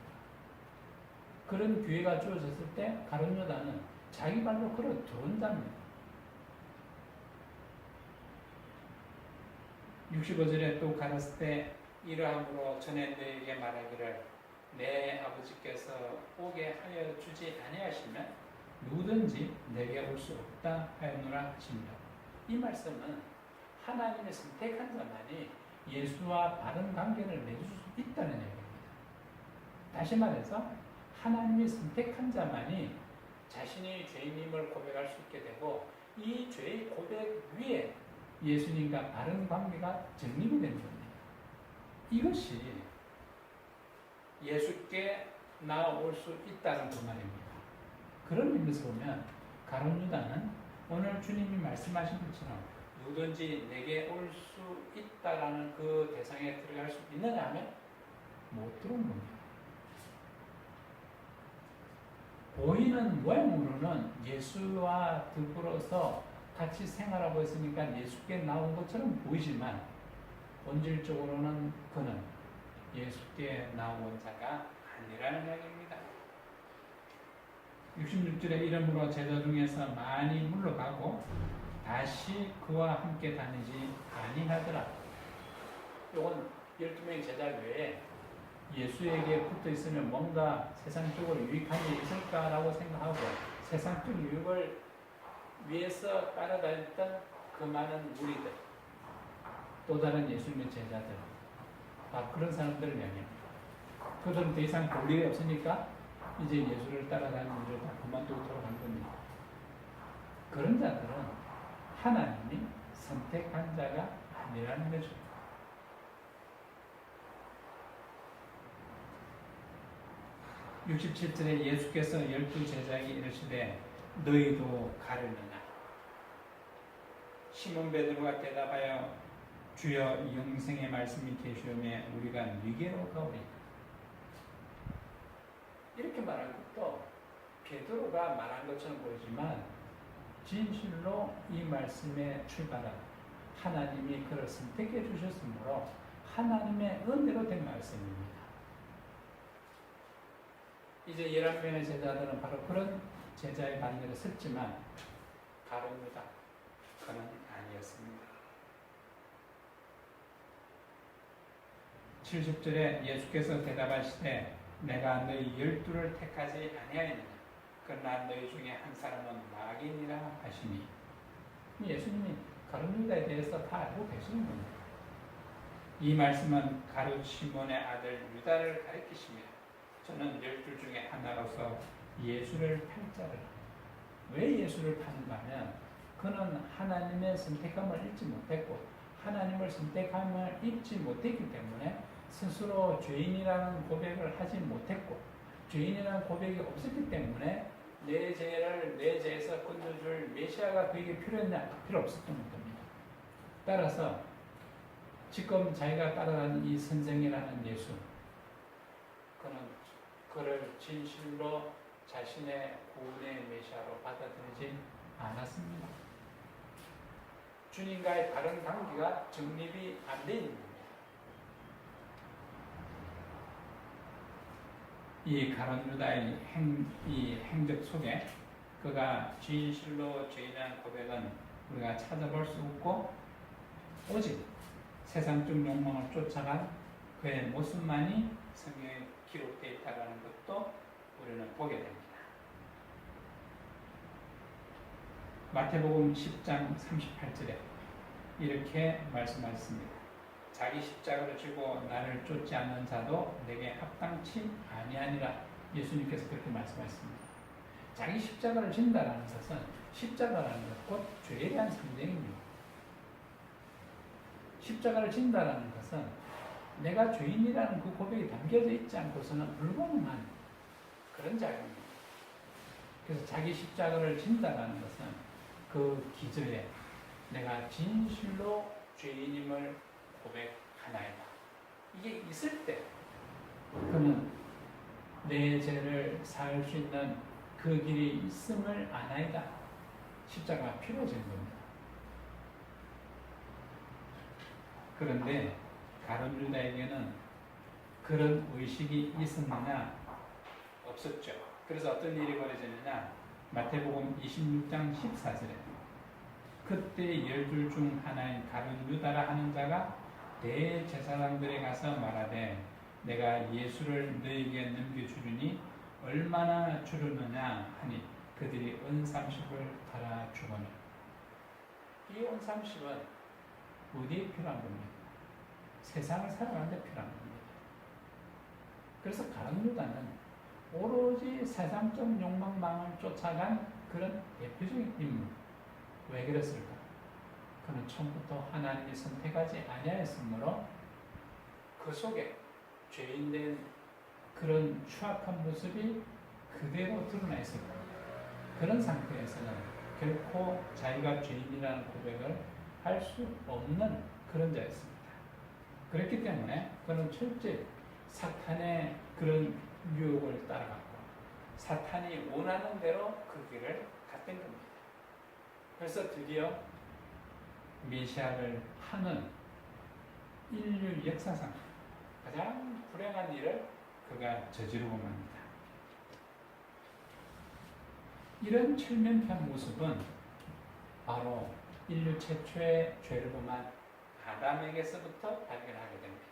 그런 기회가 주어졌을 때 가룟 유다는 자기 발로 걸어 들어온답니다. 65절에 또 가랐을 때 이러함으로 전에 너에게 말하기를 내 아버지께서 오게 하여 주지 아니하시면 누구든지 내게 올 수 없다 하였노라 하십니다. 이 말씀은 하나님의 선택한 자만이 예수와 바른 관계를 맺을 수 있다는 얘기입니다. 다시 말해서 하나님이 선택한 자만이 자신이 죄인임을 고백할 수 있게 되고 이 죄의 고백 위에 예수님과 바른 관계가 정립이 되는 겁니다. 이것이 예수께 나올 수 있다는 그 말입니다. 그런 의미에서 보면 가룟 유다는 오늘 주님이 말씀하신 것처럼 누구든지 내게 올 수 있다라는 그 대상에 들어갈 수 있느냐 하면 못 들어온 겁니다. 보이는 모양으로는 예수와 더불어서 같이 생활하고 있으니까 예수께 나온 것처럼 보이지만 본질적으로는 그는 예수께 나온 자가 아니라는 이야기입니다. 66절에 이름으로 제자 중에서 많이 물러가고 다시 그와 함께 다니지 아니하더라. 이건 12명의 제자 외에 예수에게 붙어 있으면 뭔가 세상적으로 유익한 일이 있을까라고 생각하고 세상적 유익을 위해서 따라다녔던 그 많은 무리들, 또 다른 예수님의 제자들, 그런 사람들을 이야기합니다. 그들은 더 이상 볼 일이 없으니까 이제 예수를 따라다니는 일을 다 그만두도록 한 겁니다. 그런 자들은 하나님이 선택한 자가 아니라는 거죠. (67절에) 예수께서 12제자에게 이르시되 너희도 가려느냐? 시몬 베드로가 대답하여 주여 영생의 말씀이 계시오매 우리가 네게로 가오리까? 이렇게 말한 것도 베드로가 말한 것처럼 보이지만 진실로 이 말씀의 출발은 하나님이 그를 선택해 주셨으므로 하나님의 은혜로 된 말씀입니다. 이제 11명의 제자들은 바로 그런 제자의 반대로 섰지만 가룟 유다 그는 아니었습니다. 70절에 예수께서 대답하시되 내가 너희 12를 택하지 아니하였느냐? 그러나 너희 중에 한 사람은 마귀니라 하시니. 예수님이 가룟 유다에 대해서 다 알고 계시는 겁니다. 이 말씀은 가룟 시몬의 아들 유다를 가리키시며 저는 12 중에 하나로서 예수를 팔 자를. 왜 예수를 파는가 하면 그는 하나님의 선택함을 잊지 못했고 하나님을 선택함을 잊지 못했기 때문에 스스로 죄인이라는 고백을 하지 못했고 죄인이라는 고백이 없었기 때문에 내 죄를 내 죄에서 건져줄 메시아가 그에게 필요했냐? 필요 없었던 겁니다. 따라서 지금 자기가 따라가는 이 선생이라는 예수 그는 그를 진실로 자신의 구원의 메시아로 받아들이지 않았습니다. 주님과의 바른 관계가 정립이 안 돼 있는 겁니다. 이 가룟 유다의 이 행적 속에 그가 진실로 죄인이라는 고백은 우리가 찾아볼 수 없고 오직 세상적 욕망을 쫓아간 그의 모습만이 성경에 기록되어 있다는 것도 우리는 보게 됩니다. 마태복음 10장 38절에 이렇게 말씀하셨습니다. 자기 십자가를 지고 나를 쫓지 않는 자도 내게 합당치 아니하니라. 예수님께서 그렇게 말씀하셨습니다. 자기 십자가를 진다라는 것은 십자가라는 것 곧 죄에 대한 상징입니다. 십자가를 진다라는 것은 내가 죄인이라는 그 고백이 담겨져 있지 않고서는 불가능한 그런 자입니다. 그래서 자기 십자가를 진다라는 것은 그 기저에 내가 진실로 죄인임을 고백하나이다. 이게 있을 때 그는 내 죄를 사할 수 있는 그 길이 있음을 아나이다. 십자가가 필요해진 겁니다. 그런데 가룟 유다에게는 그런 의식이 있었느냐? 없었죠. 그래서 어떤 일이 벌어지느냐? 마태복음 26장 14절에 그때 12 중 하나인 가룟 유다라 하는 자가 대제사장들에 가서 말하되 내가 예수를 너에게 넘겨주리니 얼마나 주려느냐 하니 그들이 은 30을 달아 주거늘. 이 은 30은 어디에 필요한 겁니까? 세상을 살아가는 데 필요한 겁니다. 그래서 가룟 유다는 오로지 세상적 욕망망을 쫓아간 그런 대표적인 인물. 왜 그랬을까? 그는 처음부터 하나님이 선택하지 아니하였으므로 그 속에 죄인된 그런 추악한 모습이 그대로 드러나 있었고, 그런 상태에서는 결코 자기가 죄인이라는 고백을 할 수 없는 그런 자였습니다. 그렇기 때문에 그는 철저히 사탄의 그런 유혹을 따라갔고 사탄이 원하는 대로 그 길을 갔던 겁니다. 그래서 드디어 메시아를 하는 인류 역사상 가장 불행한 일을 그가 저지르고 맙니다. 이런 철면피한 모습은 바로 인류 최초의 죄를 범한 아담에게서부터 발견하게 됩니다.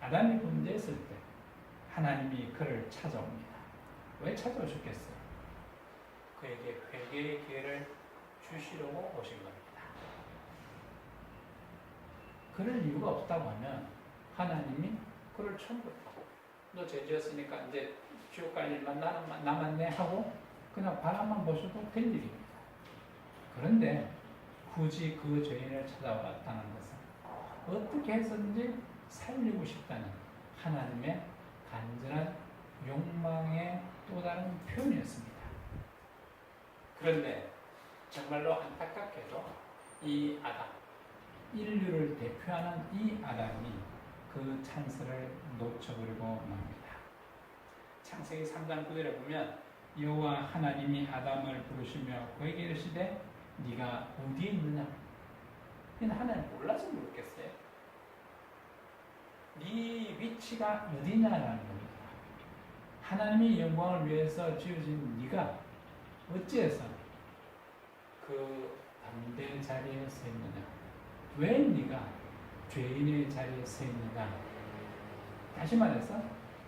아담이 범죄했을 때 하나님이 그를 찾아옵니다. 왜 찾아오셨겠어요? 그에게 회개의 기회를 주시려고 오신 겁니다. 그럴 이유가 없다고 하면 하나님이 그를 처음부터 너 죄 지었으니까 이제 지옥 갈 일만 남았네 하고 그냥 바라만 보셔도 될 일입니다. 그런데 굳이 그 죄인을 찾아왔다는 것은 어떻게 해서든지 살리고 싶다는 하나님의 간절한 욕망의 또 다른 표현이었습니다. 그런데 정말로 안타깝게도 이 아담, 인류를 대표하는 이 아담이 그 찬스를 놓쳐버리고 맙니다. 창세기 3장 9절에 보면 여호와 하나님이 아담을 부르시며 그에게 이르시되 네가 어디에 있느냐? 하나님 몰라서 물었겠어요. 네 위치가 어디냐라는 겁니다. 하나님의 영광을 위해서 지어진 네가 어찌해서 그 담대 자리에 서 있느냐? 왜 네가 죄인의 자리에 서 있느냐? 다시 말해서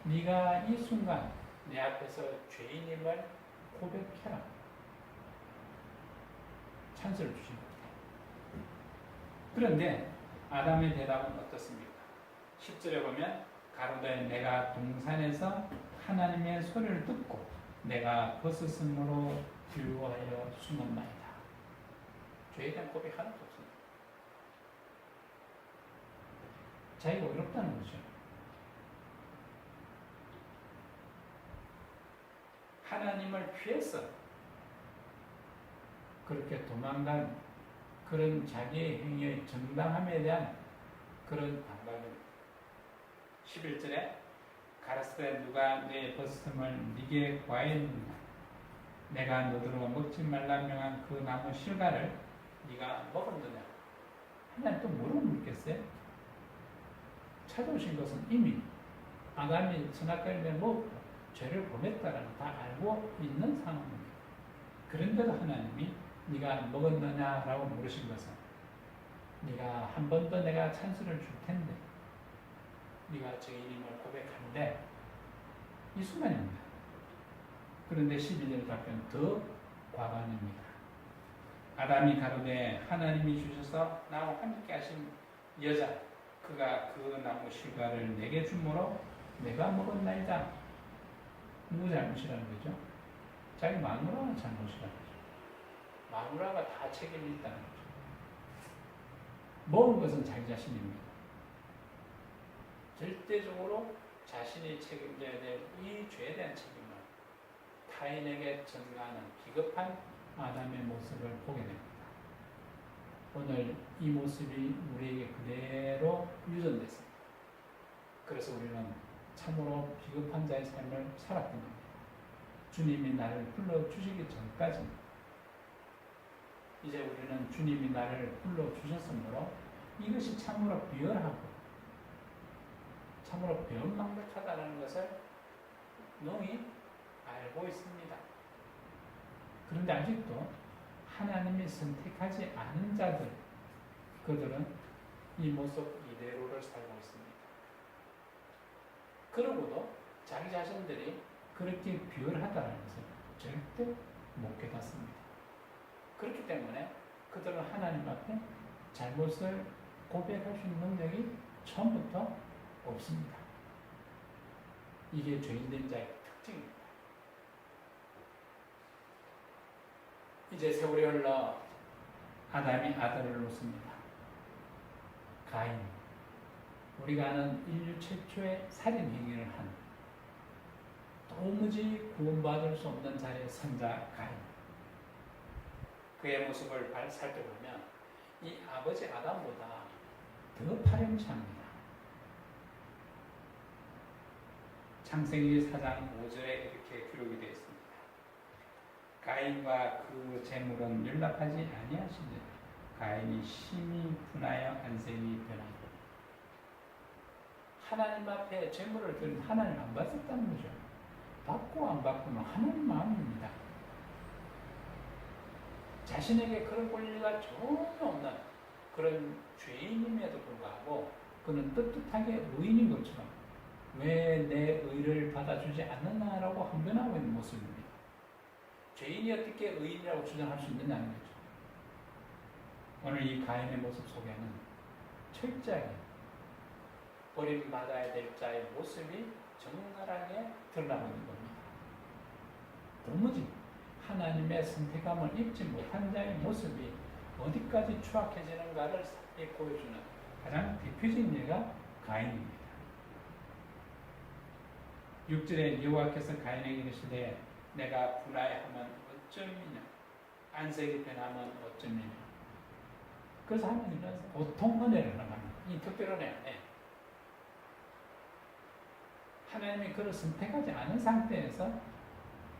네가 이 순간 내 앞에서 죄인임을 고백해라. 찬스를 주신 겁니다. 그런데 아담의 대답은 어떻습니까? 10절에 보면 가로되 내가 동산에서 하나님의 소리를 듣고 내가 벗었으므로 두려워하여 숨었나이다. 죄에 대한 고백 하나도 없습니다. 자기가 어렵다는 거죠. 하나님을 피해서 그렇게 도망간 그런 자기의 행위의 정당함에 대한 그런 반박입니다. 11절에 가라사대 누가 내 벗음을 네게 과했느냐? 내가 너더러 먹지 말라 명한 그 나무 실과를 네가 먹었느냐? 하나님 또 뭐라고 묻겠어요? 찾아오신 것은 이미 아담이 선악과를 먹고 죄를 범했다라는 다 알고 있는 상황입니다. 그런데도 하나님이 네가 먹었느냐라고 물으신 것은 네가 한 번 더 내가 찬스를 줄 텐데 네가 죄인임을 고백한데 이 순간입니다. 그런데 12절 답변 더 과반입니다. 아담이 가로되 하나님이 주셔서 나와 함께 하신 여자 그가 그 나무 실과를 내게 주므로 내가 먹었나이다. 누구 잘못이라는 거죠? 자기 마누라가 잘못이라는 거죠. 마누라가 다 책임이 있다는 거죠. 먹은 것은 자기 자신입니다. 절대적으로 자신이 책임져야 될 이 죄에 대한 책임을 타인에게 전가하는 비겁한 아담의 모습을 보게 됩니다. 오늘 이 모습이 우리에게 그대로 유전됐습니다. 그래서 우리는 참으로 비겁한 자의 삶을 살았던 겁니다. 주님이 나를 불러주시기 전까지 이제 우리는 주님이 나를 불러주셨으므로 이것이 참으로 비열하고 참으로 배은망덕하다는 것을 능히 알고 있습니다. 그런데 아직도 하나님이 선택하지 않은 자들, 그들은 이 모습 이대로를 살고 있습니다. 그러고도 자기 자신들이 그렇게 비열하다는 것을 절대 못 깨닫습니다. 그렇기 때문에 그들은 하나님 앞에 잘못을 고백할 수 있는 능력이 처음부터 없습니다. 이게 죄인된 자의 특징입니다. 이제 세월이 흘러 아담이 아들을 놓습니다. 가인, 우리가 아는 인류 최초의 살인 행위를 한 도무지 구원받을 수 없는 자의 선자 가인. 그의 모습을 살펴보면 이 아버지 아담보다 더 파렴치합니다. 창세기 4장 5절에 이렇게 기록이 되어 있습니다. 가인과 그 재물은 연락하지 아니하시니 가인이 심히 분하여 안색이 변하고. 하나님 앞에 재물을 드린 하나님 안 받았다는 거죠. 받고 안 받고는 하나님 마음입니다. 자신에게 그런 권리가 전혀 없는 그런 죄인임에도 불구하고 그는 떳떳하게 의인인 것처럼 왜 내 의를 받아주지 않느냐라고 항변하고 있는 모습입니다. 죄인이 어떻게 의인이라고 주장할 수 있느냐는 거죠. 오늘 이 가인의 모습 속에는 철저하게 버림받아야 될 자의 모습이 적나라하게 드러나고 있는 겁니다. 도무지 하나님의 선택함을 입지 못한 자의 모습이 어디까지 추악해지는가를 보여주는 가장 대표적인 예가 가인입니다. 6절에 여호와께서 가인에게 이르시되 내가 분하여하면 어쩌미냐 안색이 변하면 어쩌미냐. 그래서 하나님은 보통 은혜를 허락합니다. 이 특별한 은혜. 하나님이 그를 선택하지 않은 상태에서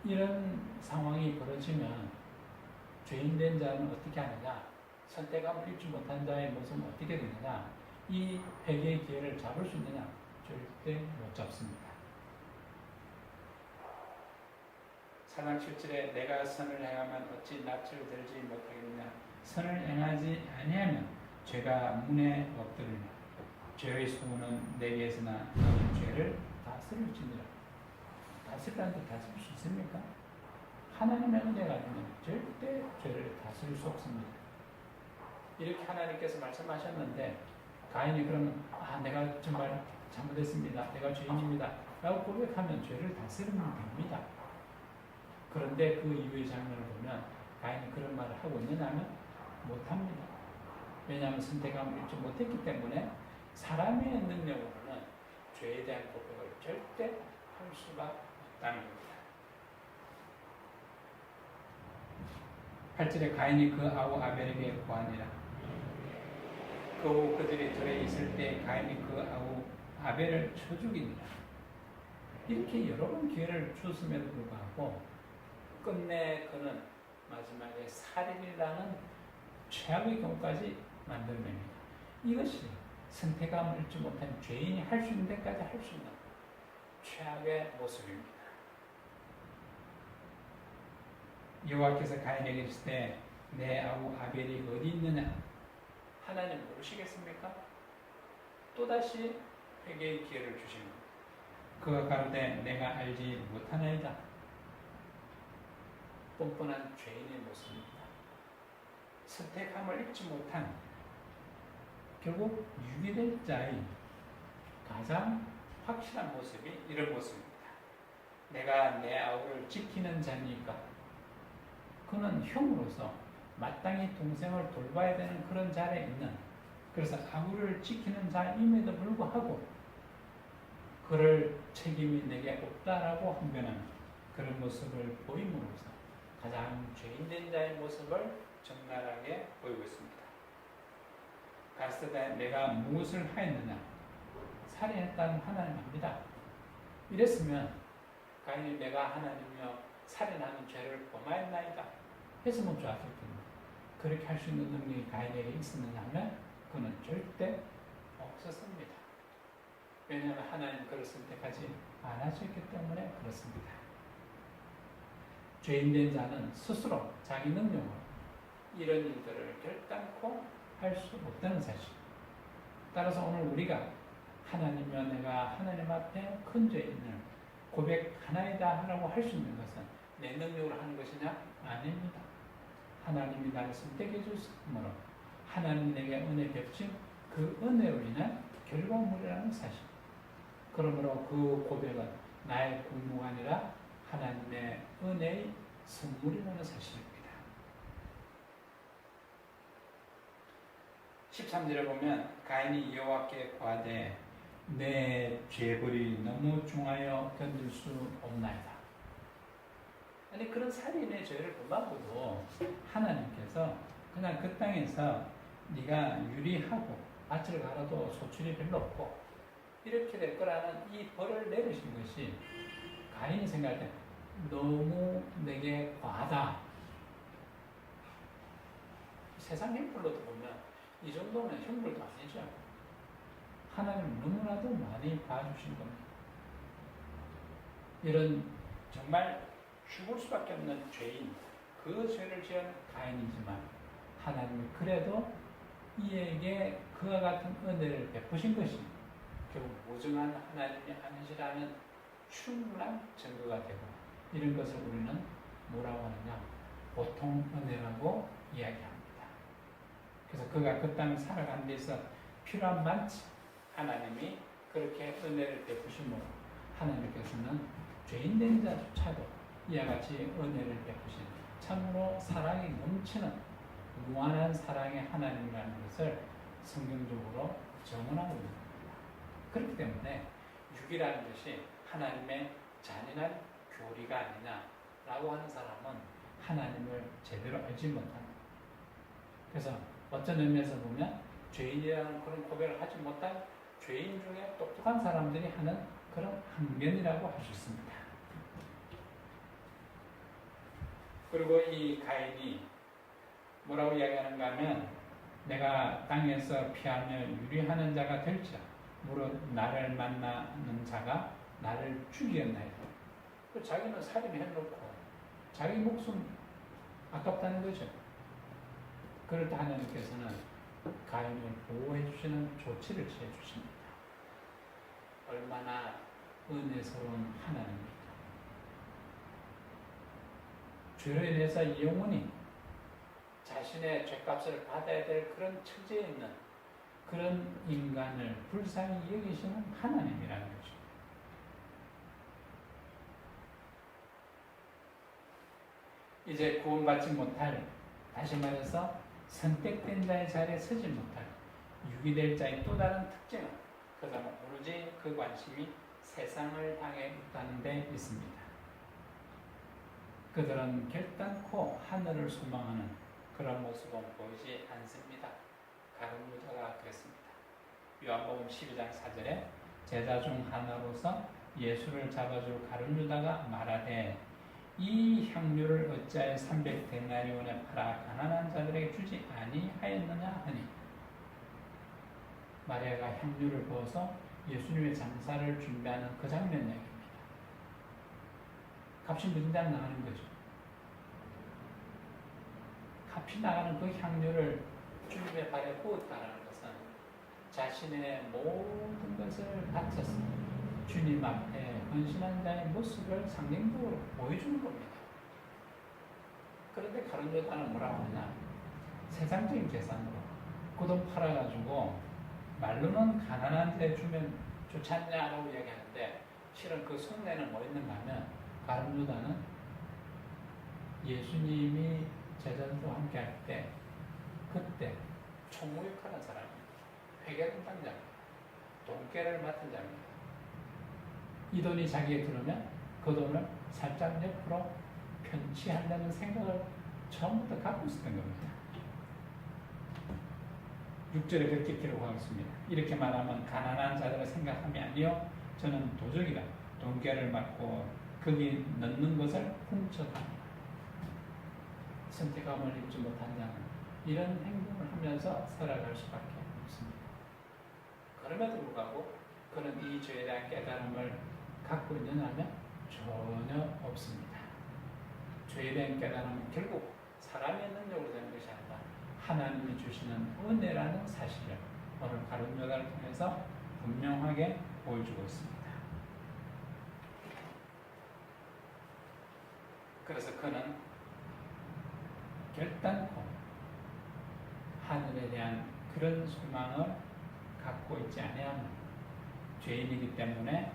이런 상황이 벌어지면 죄인된 자는 어떻게 하느냐, 선택함을 입지 못한 자의 모습은 어떻게 되느냐, 이 회개의 기회를 잡을 수 있느냐, 절대 못 잡습니다. 4장 7절에 내가 선을 행하면 어찌 낯을 들지 못하겠느냐, 선을 행하지 아니하면 죄가 문에 엎드리냐, 죄의 소문은 내게서나 너는 죄를 다스릴지니라. 다스리라는 게 다스릴 수 있습니까? 하나님의 은혜가 아니면 절대 죄를 다스릴 수 없습니다. 이렇게 하나님께서 말씀하셨는데 가인이 그러면 내가 정말 잘못했습니다. 내가 죄인입니다. 라고 고백하면 죄를 다스리면 됩니다. 그런데 그 이후의 장면을 보면 가인이 그런 말을 하고 있느냐 하면 못합니다. 왜냐하면 선택함을 입지 못했기 때문에 사람의 능력으로는 죄에 대한 고백을 절대 할 수가 없다는 겁니다. 8절에 가인이 그 아우 아벨에게 고하니라. 그 후 그들이 들에 있을 때 가인이 그 아우 아벨을 쳐 죽이니라. 이렇게 여러 번 기회를 주었음에도 불구하고 끝내 그는 마지막에 살인이라는 최악의 경우까지 만들어냅니다. 이것이 선택함을 잃지 못한 죄인이 할 수 있는 데까지 할 수 있는 최악의 모습입니다. 여호와께서 가인에게 이르시되 내 아우 아벨이 어디 있느냐? 하나님 모르시겠습니까? 또다시 회개의 기회를 주시는 겁니다. 그가 가로되 내가 알지 못하나이다. 뻔뻔한 죄인의 모습입니다. 선택함을 잊지 못한 결국 유기될 자의 가장 확실한 모습이 이런 모습입니다. 내가 내 아우를 지키는 자니까. 그는 형으로서 마땅히 동생을 돌봐야 되는 그런 자리에 있는, 그래서 아우를 지키는 자임에도 불구하고 그럴 책임이 내게 없다라고 항변하는 그런 모습을 보임으로써 가장 죄인된 자의 모습을 적나라하게 보이고 있습니다. 가스되 내가 무엇을 하였느냐? 살인했다는 하나님 압니다. 이랬으면 가인이 내가 하나님이여 살인하는 죄를 범하였나이다 했으면 좋았을 텐데 그렇게 할 수 있는 능력이 가인에게 있었느냐 하면 그는 절대 없었습니다. 왜냐하면 하나님 그를 선택하지 않으셨기 때문에 그렇습니다. 죄인된 자는 스스로 자기 능력으로 이런 일들을 결단코 할 수 없다는 사실. 따라서 오늘 우리가 하나님이여 내가 하나님 앞에 큰 죄인을 고백하나이다 하라고 할 수 있는 것은 내 능력으로 하는 것이냐? 아닙니다. 하나님이 나를 선택해 주심으로 하나님 내게 은혜 베푸신 그 은혜로 인한 결과물이라는 사실. 그러므로 그 고백은 나의 공로가 아니라 하나님의 은혜의 선물이라는 사실입니다. 13절에 보면 가인이 여호와께 고하되 내 죄벌이 너무 중하여 견딜 수 없나이다. 아니 그런 살인의 죄를 범하고도 하나님께서 그냥 그 땅에서 네가 유리하고 밭을 갈아도 소출이 별로 없고 이렇게 될 거라는 이 벌을 내리신 것이 가인이 생각할 때 너무 내게 과하다. 세상 형벌로도 보면 이 정도는 형벌도 아니죠. 하나님 너무나도 많이 봐주신 겁니다. 이런 정말 죽을 수밖에 없는 죄인, 그 죄를 지은 가인이지만 하나님이 그래도 이에게 그와 같은 은혜를 베푸신 것이 결국 무증한 하나님이 아니시라는 충분한 증거가 되고, 이런 것을 우리는 뭐라고 하느냐, 보통 은혜라고 이야기합니다. 그래서 그가 그 땅을 살아가는 데서 필요한 만치 하나님이 그렇게 은혜를 베푸심으로 하나님께서는 죄인된 자조차도 이와 같이 은혜를 베푸신 참으로 사랑이 넘치는 무한한 사랑의 하나님이라는 것을 성경적으로 정언하고 있는 겁니다. 그렇기 때문에 육이라는 것이 하나님의 잔인한 교리가 아니냐라고 하는 사람은 하나님을 제대로 알지 못합니다. 그래서 어떤 의미에서 보면 죄인이라는 그런 고백을 하지 못한 죄인 중에 똑똑한 사람들이 하는 그런 항변이라고 할 수 있습니다. 그리고 이 가인이 뭐라고 이야기하는가 하면 내가 땅에서 피하며 유리하는 자가 될지라 무릇 나를 만나는 자가 나를 죽이었나이다. 자기는 살인해놓고 자기 목숨 아깝다는 거죠. 그럴 때 하나님께서는 가인을 보호해 주시는 조치를 취해 주십니다. 얼마나 은혜스러운 하나님입니까? 죄로 인해서 영원히 자신의 죄값을 받아야 될 그런 처지에 있는 그런 인간을 불쌍히 여기시는 하나님이라는 거죠. 이제 구원받지 못할, 다시 말해서 선택된 자의 자리에 서지 못할 유기 될 자의 또 다른 특징은 그 사람은 오로지 그 관심이 세상을 향해 있다는 데 있습니다. 그들은 결단코 하늘을 소망하는 그런 모습은 보이지 않습니다. 가룟 유다가 그랬습니다. 요한복음 12장 4절에 제자 중 하나로서 예수를 잡아줄 가룟 유다가 말하되 이 향료를 어찌하여 300데나리온에 팔아 가난한 자들에게 주지 아니하였느냐 하니, 마리아가 향료를 부어서 예수님의 장사를 준비하는 그 장면 이야기입니다. 값이 무진장 나가는 거죠. 값이 나가는 그 향료를 주님의 발에 부었다는 것은 자신의 모든 것을 바쳐서 주님 앞에 헌신한 자의 모습을 상징적으로 보여주는 겁니다. 그런데 가룟 유다는 뭐라고 하냐, 세상적인 계산으로 그 돈 팔아가지고 말로는 가난한 데 주면 좋지 않냐라고 이야기하는데, 실은 그 속내는 뭐 있는가 하면 가룟 유다는 예수님이 제자들과 함께 할 때 그때 총무역하는 사람입니다. 회계 담당자입니다. 돈깨를 맡은 자입니다. 이 돈이 자기에 들어오면 그 돈을 살짝 옆으로 편취하려는 생각을 처음부터 갖고 있었던 겁니다. 6절에 그렇게 기록하겠습니다. 이렇게 말하면 가난한 자들을 생각함이 아니요 저는 도적이라 돈깨를 맡고 거기 넣는 것을 훔쳐갑니다. 선택감을 입지 못한 자는 이런 행동을 하면서 살아갈 수밖에 없습니다. 그럼에도 불구하고 그는 이 죄에 대한 깨달음을 갖고 있느냐면 전혀 없습니다. 죄에 대한 깨달음은 결국 사람의 능력으로 되는 것이 아니라 하나님이 주시는 은혜라는 사실을 오늘 가룟 유다를 통해서 분명하게 보여주고 있습니다. 그래서 그는 결단코 하늘에 대한 그런 소망을 갖고 있지 아니하는 죄인이기 때문에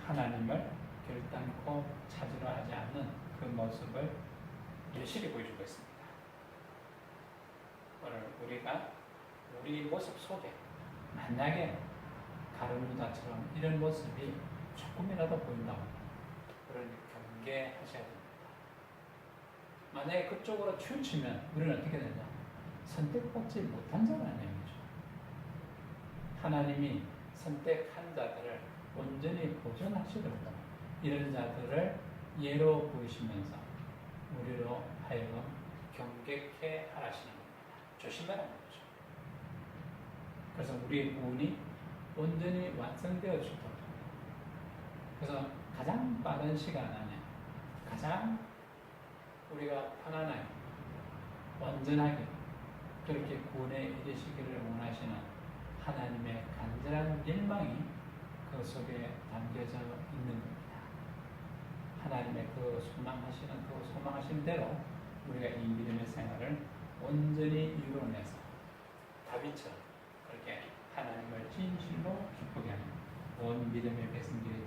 하나님을 결단코 찾으려 하지 않는 그 모습을 여실히 보여주고 있습니다. 오늘 우리가 우리 모습 속에 만약에 가룟유다처럼 이런 모습이 조금이라도 보인다고 그러니 경계하셔야 됩니다. 만약에 그쪽으로 치우치면 우리는 어떻게 되냐? 선택받지 못한 자라는 얘기죠. 하나님이 선택한 자들을 온전히 보존하시려고 이런 자들을 예로 보이시면서 우리로 하여금 경계케 하시는 겁니다. 조심하라는 거죠. 그래서 우리의 구원이 온전히 완성되어 주도록 그래서 가장 빠른 시간 안에 가장 우리가 편안하게 완전하게 그렇게 구원에 이르시기를 원하시는 하나님의 간절한 열망이 그 속에 담겨져 있는 겁니다. 하나님의 그 소망하시는 대로 우리가 이 믿음의 생활을 온전히 이루어내서 다윗처럼 그렇게 하나님을 진실로 기쁘게 하는 온 믿음의 백성들이